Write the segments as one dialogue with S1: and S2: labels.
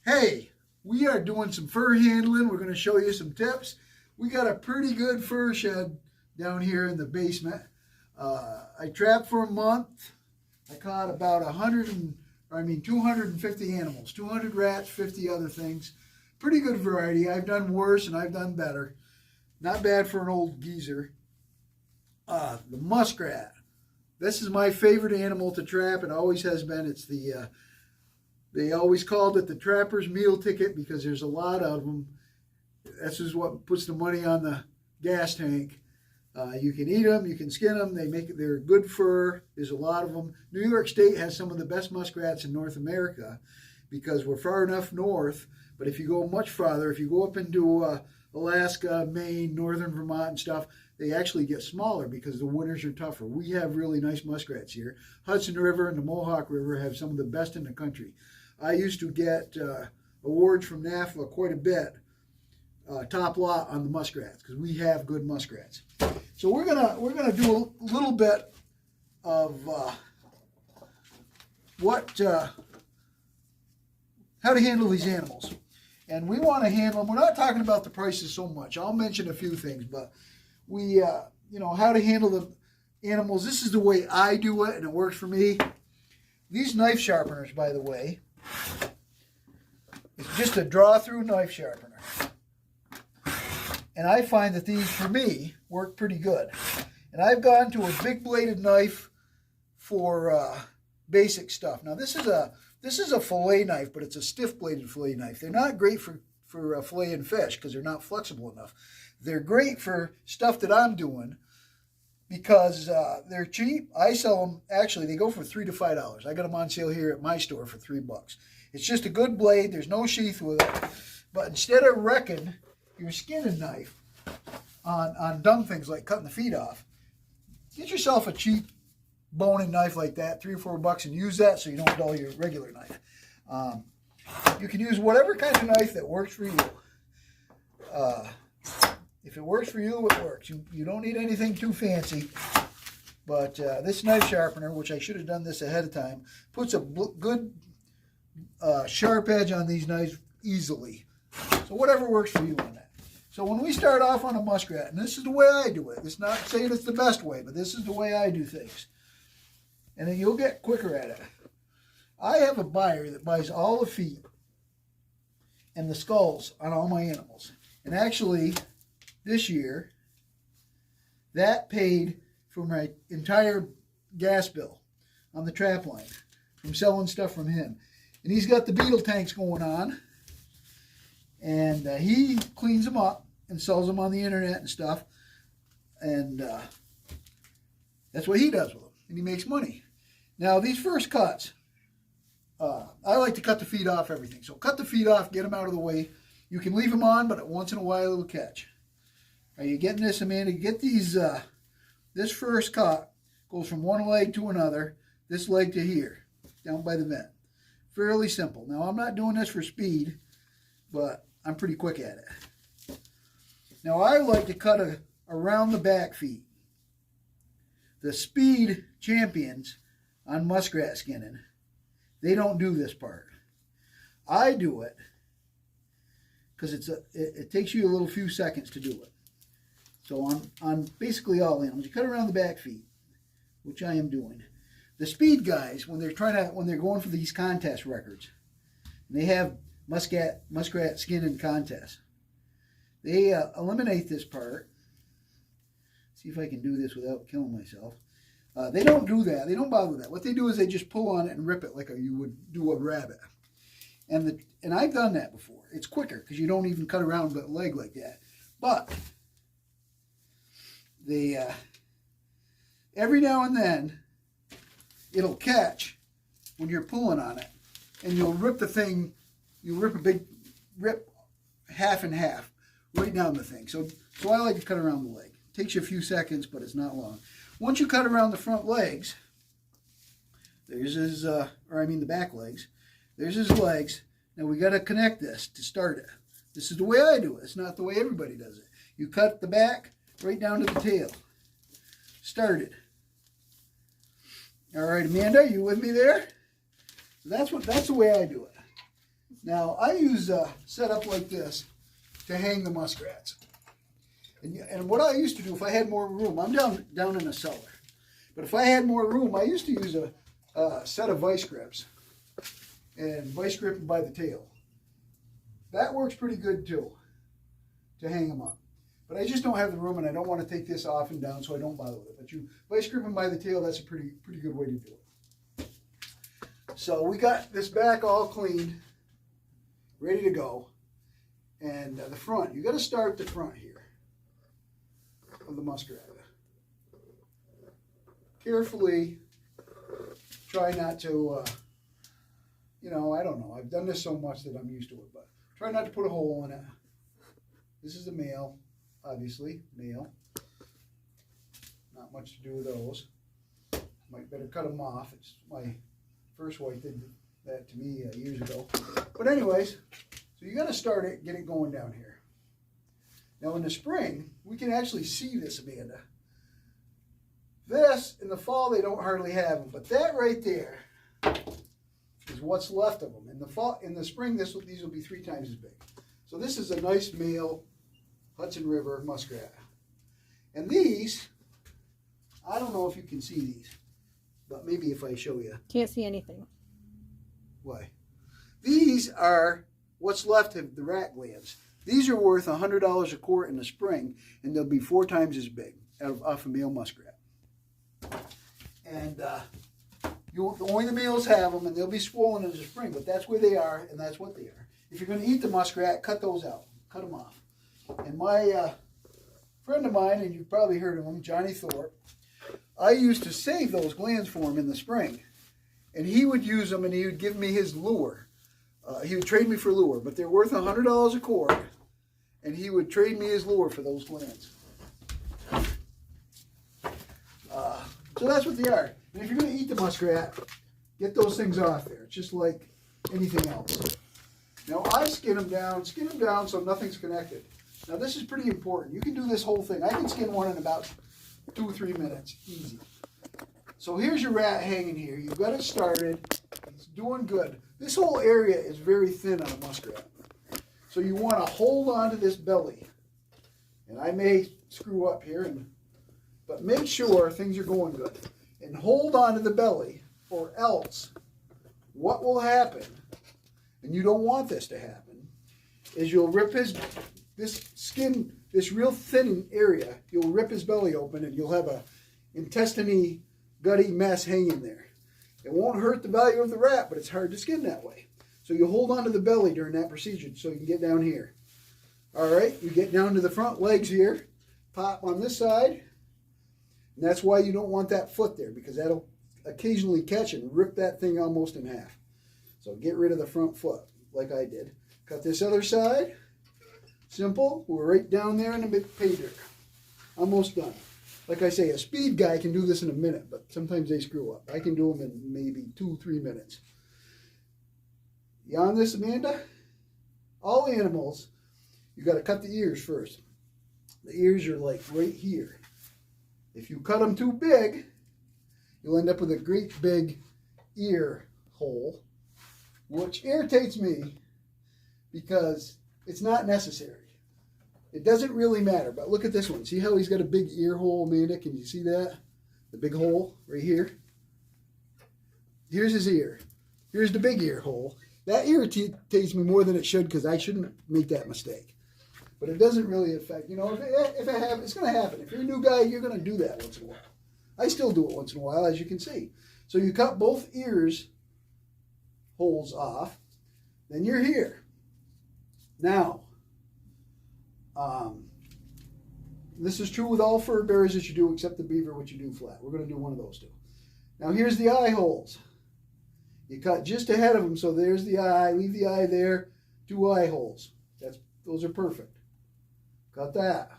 S1: Hey, we are doing some fur handling. We're going to show you some tips. We got a pretty good fur shed down here in the basement. I trapped for a month. I caught about 250 animals, 200 rats, 50 other things. Pretty good variety. I've done worse and I've done better. Not bad for an old geezer. The muskrat. This is my favorite animal to trap. It always has been. It's they always called it the trapper's meal ticket because there's a lot of them. This is what puts the money on the gas tank. You can eat them, you can skin them. They're good fur. There's a lot of them. New York State has some of the best muskrats in North America because we're far enough north. But if you go much farther, if you go up into Alaska, Maine, northern Vermont and stuff, they actually get smaller because the winters are tougher. We have really nice muskrats here. Hudson River and the Mohawk River have some of the best in the country. I used to get awards from NAFA quite a bit, top lot on the muskrats because we have good muskrats. So we're gonna do a little bit of how to handle these animals, and we want to handle them. We're not talking about the prices so much. I'll mention a few things, but we how to handle the animals. This is the way I do it, and it works for me. These knife sharpeners, by the way, it's just a draw-through knife sharpener. And I find that these, for me, work pretty good. And I've gone to a big-bladed knife for basic stuff. Now, this is a fillet knife, but it's a stiff-bladed fillet knife. They're not great for filleting fish because they're not flexible enough. They're great for stuff that I'm doing because they're cheap. I sell them, actually, they go for $3 to $5. I got them on sale here at my store for $3. It's just a good blade. There's no sheath with it. But instead of wrecking your skinning knife on dumb things like cutting the feet off, get yourself a cheap boning knife like that, $3 or $4, and use that so you don't dull your regular knife. You can use whatever kind of knife that works for you. If it works for you, it works. You don't need anything too fancy. But this knife sharpener, which I should have done this ahead of time, puts a good sharp edge on these knives easily. So whatever works for you on that. So when we start off on a muskrat, and this is the way I do it. It's not saying it's the best way, but this is the way I do things. And then you'll get quicker at it. I have a buyer that buys all the feet and the skulls on all my animals. And actually, this year, that paid for my entire gas bill on the trap line from selling stuff from him. And he's got the beetle tanks going on, and he cleans them up and sells them on the internet and stuff. And that's what he does with them, and he makes money. Now, these first cuts, I like to cut the feet off everything. So cut the feet off, get them out of the way. You can leave them on, but once in a while it'll catch. Are you getting this, Amanda? Get these, this first cut goes from one leg to another, this leg to here, down by the vent. Fairly simple. Now, I'm not doing this for speed, but I'm pretty quick at it. Now, I like to cut around the back feet. The speed champions on muskrat skinning, they don't do this part. I do it because it takes you a little few seconds to do it. So on basically all animals, you cut around the back feet, which I am doing. The speed guys, when they're going for these contest records, and they have muskrat skinning contests, they eliminate this part. See if I can do this without killing myself. They don't do that. They don't bother with that. What they do is they just pull on it and rip it like you would do a rabbit. And I've done that before. It's quicker because you don't even cut around the leg like that. But they every now and then it'll catch when you're pulling on it, and you'll rip the thing. You'll rip half and half right down the thing. So I like to cut around the leg. It takes you a few seconds, but it's not long. Once you cut around the front legs, there's his, the back legs. There's his legs. Now we got to connect this to start it. This is the way I do it. It's not the way everybody does it. You cut the back right down to the tail. Started. All right, Amanda, you with me there? That's the way I do it. Now, I use a setup like this to hang the muskrats. And what I used to do, if I had more room, I'm down in a cellar. But if I had more room, I used to use a set of vice grips and vice grip them by the tail. That works pretty good too, to hang them up. But I just don't have the room, and I don't want to take this off and down, so I don't bother with it. But you vice grip them by the tail, that's a pretty good way to do it. So we got this back all cleaned, ready to go. And the front, you got to start the front here of the muskrat. Carefully, try not to, you know, I don't know. I've done this so much that I'm used to it, but try not to put a hole in it. This is a male, obviously, male. Not much to do with those. Might better cut them off. It's my first wife did that to me years ago. But anyways, so you got to start it, get it going down here. Now in the spring, we can actually see this, Amanda. This, in the fall, they don't hardly have them, but that right there is what's left of them. In the fall, in the spring, these will be 3 times as big. So this is a nice male Hudson River muskrat. And these, I don't know if you can see these, but maybe if I show you.
S2: Can't see anything.
S1: Why? These are what's left of the rat glands. These are worth $100 a quart in the spring, and they'll be 4 times as big off a male muskrat. And only the males have them, and they'll be swollen in the spring, but that's where they are, and that's what they are. If you're going to eat the muskrat, cut those out. Cut them off. And my friend of mine, and you've probably heard of him, Johnny Thorpe, I used to save those glands for him in the spring. And he would use them, and he would give me his lure. He would trade me for lure, but they're worth $100 a quart, and he would trade me his lure for those glands. So that's what they are. And if you're going to eat the muskrat, get those things off there. It's just like anything else. Now I skin them down so nothing's connected. Now this is pretty important. You can do this whole thing. I can skin one in about 2 or 3 minutes, easy. So here's your rat hanging here. You've got it started. It's doing good. This whole area is very thin on a muskrat. So you want to hold on to this belly. And I may screw up here, but make sure things are going good. And hold on to the belly, or else what will happen, and you don't want this to happen, is you'll rip this skin, this real thin area, you'll rip his belly open, and you'll have a intestine-y, gutty mess hanging there. It won't hurt the value of the rat, but it's hard to skin that way. So you hold on to the belly during that procedure so you can get down here. All right, you get down to the front legs here, pop on this side, and that's why you don't want that foot there, because that'll occasionally catch and rip that thing almost in half. So get rid of the front foot, like I did. Cut this other side. Simple. We're right down there in the pay dirt. Almost done. Like I say, a speed guy can do this in a minute, but sometimes they screw up. I can do them in maybe 2 or 3 minutes. You on this, Amanda? All animals, you got to cut the ears first. The ears are like right here. If you cut them too big, you'll end up with a great big ear hole, which irritates me because it's not necessary. It doesn't really matter, but look at this one. See how he's got a big ear hole, Amanda? Can you see that? The big hole right here. Here's his ear. Here's the big ear hole. That irritates me more than it should, because I shouldn't make that mistake. But it doesn't really affect, you know, if it happens, it's going to happen. If you're a new guy, you're going to do that once in a while. I still do it once in a while, as you can see. So you cut both ears holes off, then you're here. Now, this is true with all fur bearers that you do, except the beaver, which you do flat. We're going to do one of those two. Now here's the eye holes. You cut just ahead of them, so there's the eye. Leave the eye there. 2 eye holes. Those are perfect. Cut that.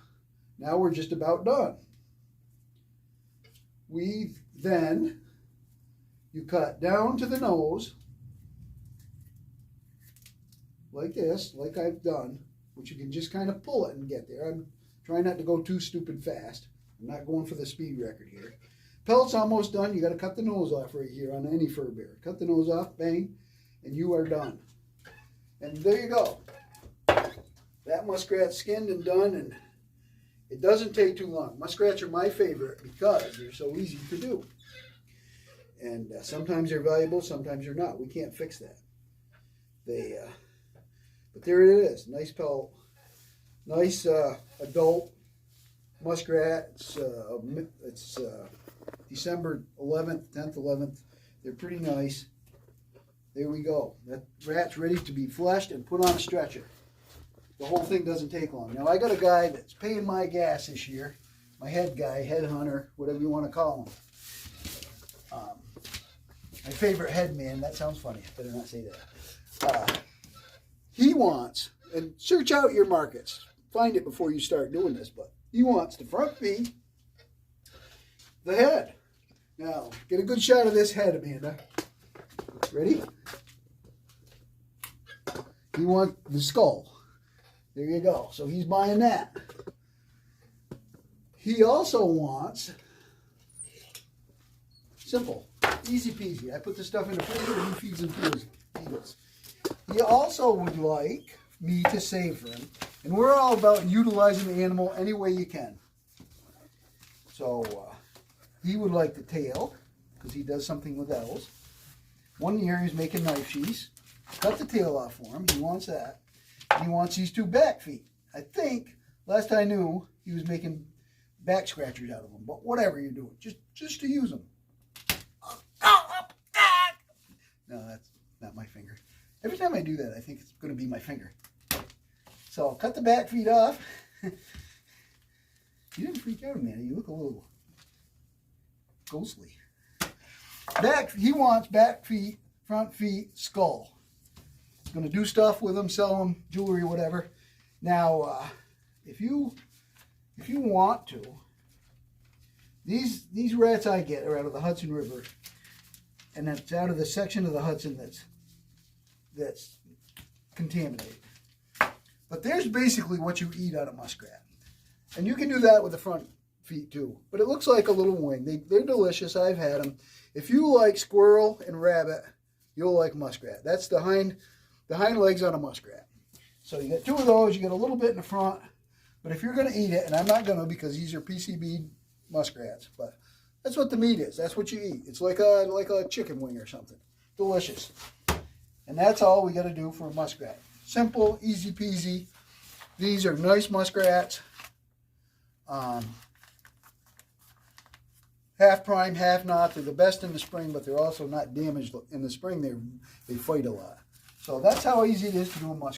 S1: Now we're just about done. You cut down to the nose, like this, like I've done, which you can just kind of pull it and get there. I'm trying not to go too stupid fast. I'm not going for the speed record here. Pelt's almost done. You got to cut the nose off right here on any fur bearer. Cut the nose off, bang, and you are done. And there you go. That muskrat's skinned and done, and it doesn't take too long. Muskrats are my favorite because they're so easy to do. And sometimes they're valuable, sometimes they're not. We can't fix that. But there it is. Nice pelt. Nice adult muskrat. It's December 11th, 10th, 11th. They're pretty nice. There we go. That rat's ready to be fleshed and put on a stretcher. The whole thing doesn't take long. Now I got a guy that's paying my gas this year. My head guy, head hunter, whatever you want to call him. My favorite head man. That sounds funny. I better not say that. He wants, and search out your markets. Find it before you start doing this, but he wants the front feet, the head. Now, get a good shot of this head, Amanda. Ready? He wants the skull. There you go. So he's buying that. He also wants, simple, easy peasy. I put the stuff in the freezer and he feeds them to his eagles. He also would like me to save for him. And we're all about utilizing the animal any way you can. So he would like the tail, because he does something with those. One year he's making knife sheaths. Cut the tail off for him. He wants that. And he wants these two back feet. I think, last I knew, he was making back scratchers out of them. But whatever you're doing, just to use them. No, that's not my finger. Every time I do that, I think it's going to be my finger. So cut the back feet off. You didn't freak out, man. You look a little ghostly. He wants back feet, front feet, skull. He's going to do stuff with them, sell them, jewelry, whatever. Now, if you want to, these rats I get are out of the Hudson River, and it's out of the section of the Hudson that's contaminated. But there's basically what you eat out of muskrat. And you can do that with the front feet too. But it looks like a little wing. They're delicious. I've had them. If you like squirrel and rabbit, you'll like muskrat. That's the hind legs on a muskrat. So you get two of those. You get a little bit in the front. But if you're going to eat it, and I'm not going to because these are PCB muskrats, but that's what the meat is. That's what you eat. It's like a chicken wing or something. Delicious. And that's all we got to do for a muskrat. Simple, easy peasy. These are nice muskrats. Half prime, half not. They're the best in the spring, but they're also not damaged in the spring. They fight a lot. So that's how easy it is to do a muskrat.